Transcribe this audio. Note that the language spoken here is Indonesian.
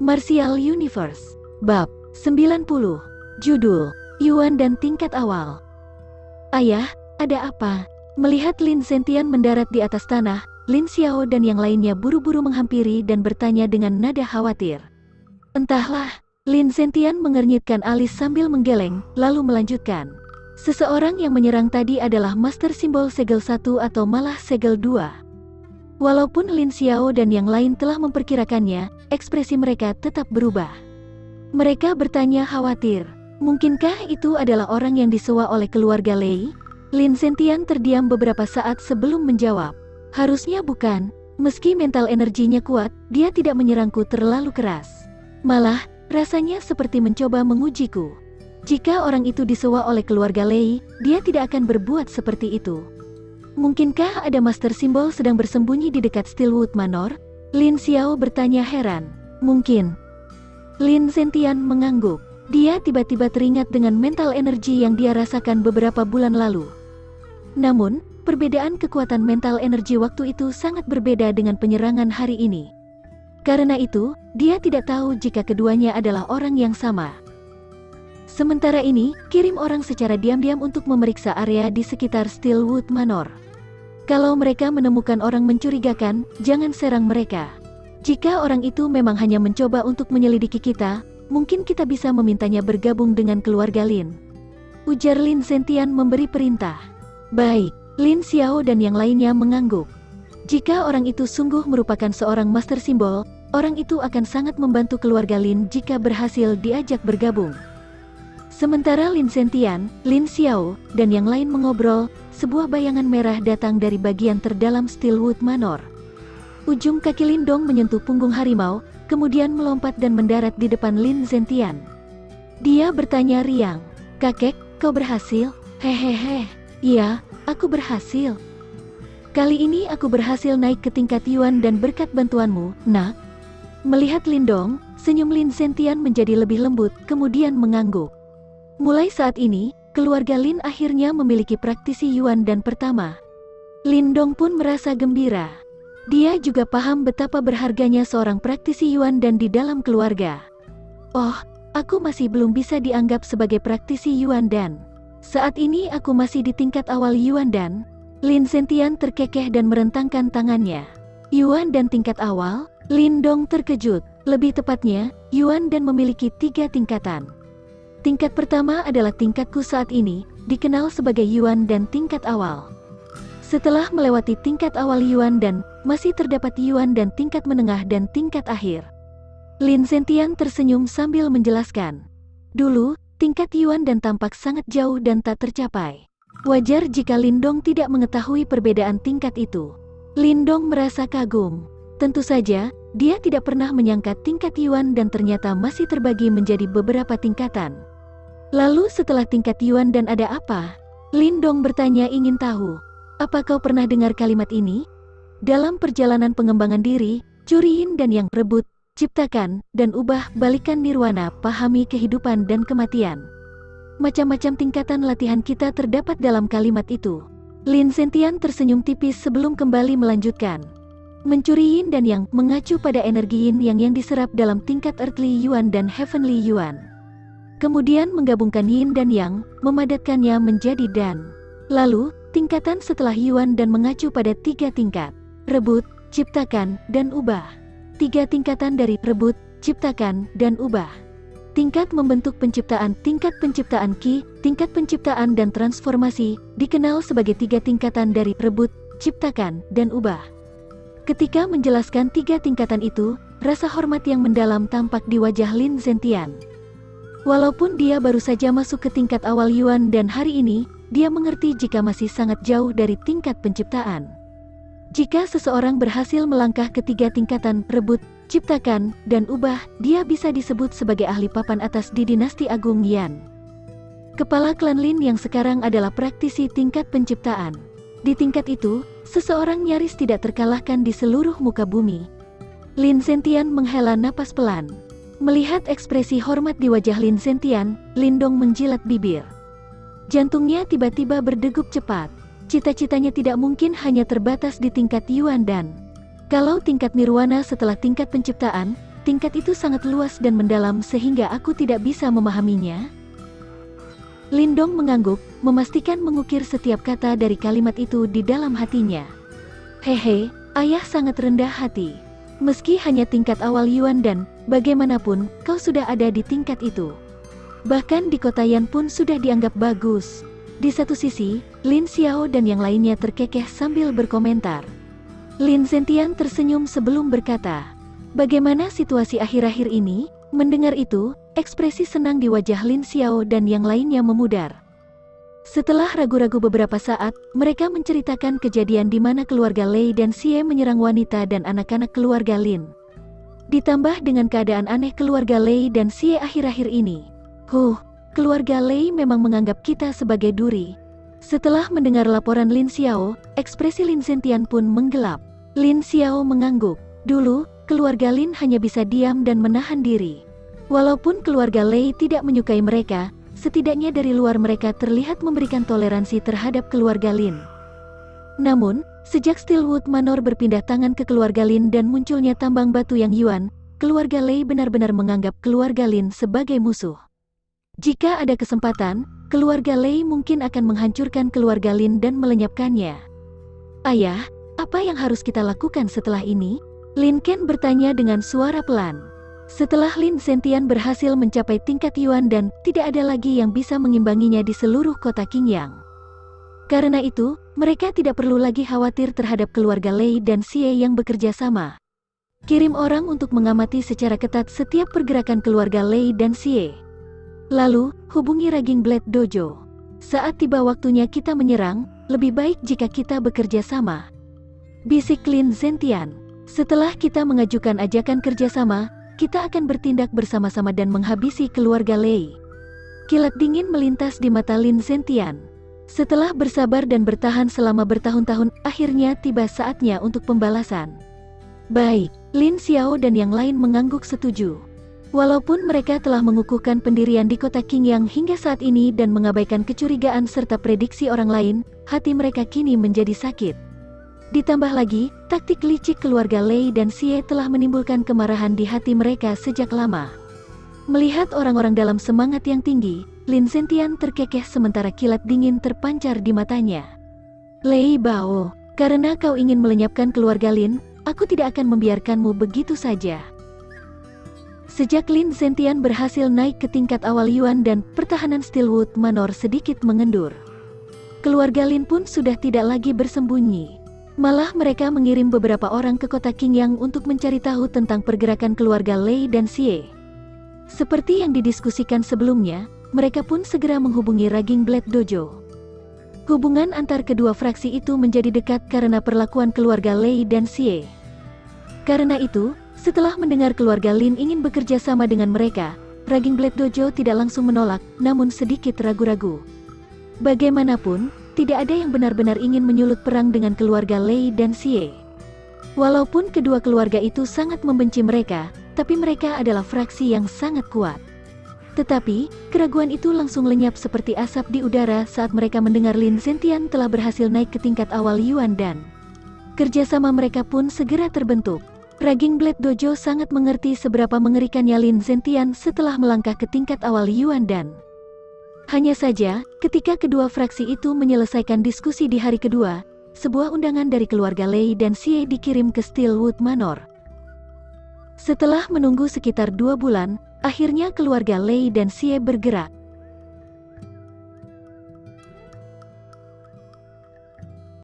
Martial Universe. Bab 90. Judul, Yuan dan Tingkat Awal. Ayah, ada apa? Melihat Lin Zentian mendarat di atas tanah, Lin Xiao dan yang lainnya buru-buru menghampiri dan bertanya dengan nada khawatir. Entahlah, Lin Zentian mengernyitkan alis sambil menggeleng, lalu melanjutkan. Seseorang yang menyerang tadi adalah Master Simbol Segel 1 atau malah Segel 2. Walaupun Lin Xiao dan yang lain telah memperkirakannya, ekspresi mereka tetap berubah. Mereka bertanya khawatir, mungkinkah itu adalah orang yang disewa oleh keluarga Lei? Lin Zentian terdiam beberapa saat sebelum menjawab. Harusnya bukan, meski mental energinya kuat, dia tidak menyerangku terlalu keras. Malah, rasanya seperti mencoba mengujiku. Jika orang itu disewa oleh keluarga Lei, dia tidak akan berbuat seperti itu. Mungkinkah ada Master Simbol sedang bersembunyi di dekat Steelwood Manor? Lin Xiao bertanya heran. Mungkin. Lin Zentian mengangguk. Dia tiba-tiba teringat dengan mental energi yang dia rasakan beberapa bulan lalu. Namun, perbedaan kekuatan mental energi waktu itu sangat berbeda dengan penyerangan hari ini. Karena itu, dia tidak tahu jika keduanya adalah orang yang sama. Sementara ini, kirim orang secara diam-diam untuk memeriksa area di sekitar Steelwood Manor. Kalau mereka menemukan orang mencurigakan, jangan serang mereka. Jika orang itu memang hanya mencoba untuk menyelidiki kita, mungkin kita bisa memintanya bergabung dengan keluarga Lin. Ujar Lin Zentian memberi perintah. Baik, Lin Xiao dan yang lainnya mengangguk. Jika orang itu sungguh merupakan seorang Master Simbol, orang itu akan sangat membantu keluarga Lin jika berhasil diajak bergabung. Sementara Lin Zentian, Lin Xiao, dan yang lain mengobrol, sebuah bayangan merah datang dari bagian terdalam Steelwood Manor. Ujung kaki Lindong menyentuh punggung harimau, kemudian melompat dan mendarat di depan Lin Zentian. Dia bertanya riang, "Kakek, kau berhasil?" "Hehehe, iya, aku berhasil. Kali ini aku berhasil naik ke tingkat Yuan dan berkat bantuanmu, nak." Melihat Lindong, senyum Lin Zentian menjadi lebih lembut, kemudian mengangguk. Mulai saat ini, keluarga Lin akhirnya memiliki praktisi Yuan dan pertama. Lindong pun merasa gembira. Dia juga paham betapa berharganya seorang praktisi Yuan dan di dalam keluarga. Oh, aku masih belum bisa dianggap sebagai praktisi Yuan dan saat ini aku masih di tingkat awal Yuan dan Lin Zentian terkekeh dan merentangkan tangannya. Yuan dan tingkat awal? Lindong terkejut. Lebih tepatnya, Yuan dan memiliki 3 tingkatan. Tingkat pertama adalah tingkatku saat ini, dikenal sebagai Yuan dan tingkat awal. Setelah melewati tingkat awal Yuan dan masih terdapat Yuan dan tingkat menengah dan tingkat akhir. Lin Zentian tersenyum sambil menjelaskan. Dulu, tingkat Yuan dan tampak sangat jauh dan tak tercapai. Wajar jika Lindong tidak mengetahui perbedaan tingkat itu. Lindong merasa kagum. Tentu saja, dia tidak pernah menyangka tingkat Yuan dan ternyata masih terbagi menjadi beberapa tingkatan. Lalu setelah tingkat Yuan dan ada apa? Lindong bertanya ingin tahu. Apa kau pernah dengar kalimat ini? Dalam perjalanan pengembangan diri, curiin dan yang rebut, ciptakan, dan ubah balikan nirwana, pahami kehidupan dan kematian. Macam-macam tingkatan latihan kita terdapat dalam kalimat itu. Lin Zentian tersenyum tipis sebelum kembali melanjutkan. Mencuri yin dan yang mengacu pada energi yin yang diserap dalam tingkat Earthly Yuan dan Heavenly Yuan. Kemudian menggabungkan yin dan yang, memadatkannya menjadi dan. Lalu, tingkatan setelah Yuan dan mengacu pada 3 tingkat. Rebut, ciptakan, dan ubah. 3 tingkatan dari rebut, ciptakan, dan ubah. Tingkat membentuk penciptaan, tingkat penciptaan Qi, tingkat penciptaan dan transformasi, dikenal sebagai 3 tingkatan dari rebut, ciptakan, dan ubah. Ketika menjelaskan 3 tingkatan itu, rasa hormat yang mendalam tampak di wajah Lin Zentian. Walaupun dia baru saja masuk ke tingkat awal Yuan dan hari ini, dia mengerti jika masih sangat jauh dari tingkat penciptaan. Jika seseorang berhasil melangkah ke 3 tingkatan rebut, ciptakan, dan ubah, dia bisa disebut sebagai ahli papan atas di dinasti Agung Yan. Kepala klan Lin yang sekarang adalah praktisi tingkat penciptaan. Di tingkat itu, seseorang nyaris tidak terkalahkan di seluruh muka bumi. Lin Zentian menghela napas pelan. Melihat ekspresi hormat di wajah Lin Zentian, Lindong menjilat bibir. Jantungnya tiba-tiba berdegup cepat. Cita-citanya tidak mungkin hanya terbatas di tingkat Yuan dan kalau tingkat nirwana setelah tingkat penciptaan, tingkat itu sangat luas dan mendalam sehingga aku tidak bisa memahaminya. Lindong mengangguk, memastikan mengukir setiap kata dari kalimat itu di dalam hatinya. Hehe, ayah sangat rendah hati. Meski hanya tingkat awal Yuan dan, bagaimanapun, kau sudah ada di tingkat itu. Bahkan di kota Yan pun sudah dianggap bagus. Di satu sisi, Lin Xiao dan yang lainnya terkekeh sambil berkomentar. Lin Zentian tersenyum sebelum berkata, bagaimana situasi akhir-akhir ini? Mendengar itu, ekspresi senang di wajah Lin Xiao dan yang lainnya memudar. Setelah ragu-ragu beberapa saat, mereka menceritakan kejadian di mana keluarga Lei dan Xie menyerang wanita dan anak-anak keluarga Lin. Ditambah dengan keadaan aneh keluarga Lei dan Xie akhir-akhir ini. Keluarga Lei memang menganggap kita sebagai duri. Setelah mendengar laporan Lin Xiao, ekspresi Lin Zentian pun menggelap. Lin Xiao mengangguk. Dulu, keluarga Lin hanya bisa diam dan menahan diri. Walaupun keluarga Lei tidak menyukai mereka, setidaknya dari luar mereka terlihat memberikan toleransi terhadap keluarga Lin. Namun, sejak Steelwood Manor berpindah tangan ke keluarga Lin dan munculnya tambang batu yang Yuan, keluarga Lei benar-benar menganggap keluarga Lin sebagai musuh. Jika ada kesempatan, keluarga Lei mungkin akan menghancurkan keluarga Lin dan melenyapkannya. Ayah, apa yang harus kita lakukan setelah ini? Lin Ken bertanya dengan suara pelan. Setelah Lin Zentian berhasil mencapai tingkat Yuan dan tidak ada lagi yang bisa mengimbanginya di seluruh kota Qingyang. Karena itu, mereka tidak perlu lagi khawatir terhadap keluarga Lei dan Xie yang bekerja sama. Kirim orang untuk mengamati secara ketat setiap pergerakan keluarga Lei dan Xie. Lalu, hubungi Raging Blade Dojo. Saat tiba waktunya kita menyerang, lebih baik jika kita bekerja sama. Bisik Lin Zentian. Setelah kita mengajukan ajakan kerjasama, kita akan bertindak bersama-sama dan menghabisi keluarga Lei. Kilat dingin melintas di mata Lin Zentian. Setelah bersabar dan bertahan selama bertahun-tahun, akhirnya tiba saatnya untuk pembalasan. Baik, Lin Xiao dan yang lain mengangguk setuju. Walaupun mereka telah mengukuhkan pendirian di kota Qingyang hingga saat ini dan mengabaikan kecurigaan serta prediksi orang lain, hati mereka kini menjadi sakit. Ditambah lagi, taktik licik keluarga Lei dan Xie telah menimbulkan kemarahan di hati mereka sejak lama. Melihat orang-orang dalam semangat yang tinggi, Lin Zentian terkekeh sementara kilat dingin terpancar di matanya. Lei Bao, karena kau ingin melenyapkan keluarga Lin, aku tidak akan membiarkanmu begitu saja. Sejak Lin Zentian berhasil naik ke tingkat awal Yuan dan pertahanan Steelwood Manor sedikit mengendur. Keluarga Lin pun sudah tidak lagi bersembunyi. Malah mereka mengirim beberapa orang ke kota Qingyang untuk mencari tahu tentang pergerakan keluarga Lei dan Xie. Seperti yang didiskusikan sebelumnya, mereka pun segera menghubungi Raging Blade Dojo. Hubungan antar kedua fraksi itu menjadi dekat karena perlakuan keluarga Lei dan Xie. Karena itu, setelah mendengar keluarga Lin ingin bekerja sama dengan mereka, Raging Blade Dojo tidak langsung menolak, namun sedikit ragu-ragu. Bagaimanapun, tidak ada yang benar-benar ingin menyulut perang dengan keluarga Lei dan Xie. Walaupun kedua keluarga itu sangat membenci mereka, tapi mereka adalah fraksi yang sangat kuat. Tetapi, keraguan itu langsung lenyap seperti asap di udara saat mereka mendengar Lin Zentian telah berhasil naik ke tingkat awal Yuan dan kerjasama mereka pun segera terbentuk. Raging Blade Dojo sangat mengerti seberapa mengerikannya Lin Zentian setelah melangkah ke tingkat awal Yuan dan hanya saja, ketika kedua fraksi itu menyelesaikan diskusi di hari kedua, sebuah undangan dari keluarga Lei dan Xie dikirim ke Steelwood Manor. Setelah menunggu sekitar 2 bulan, akhirnya keluarga Lei dan Xie bergerak.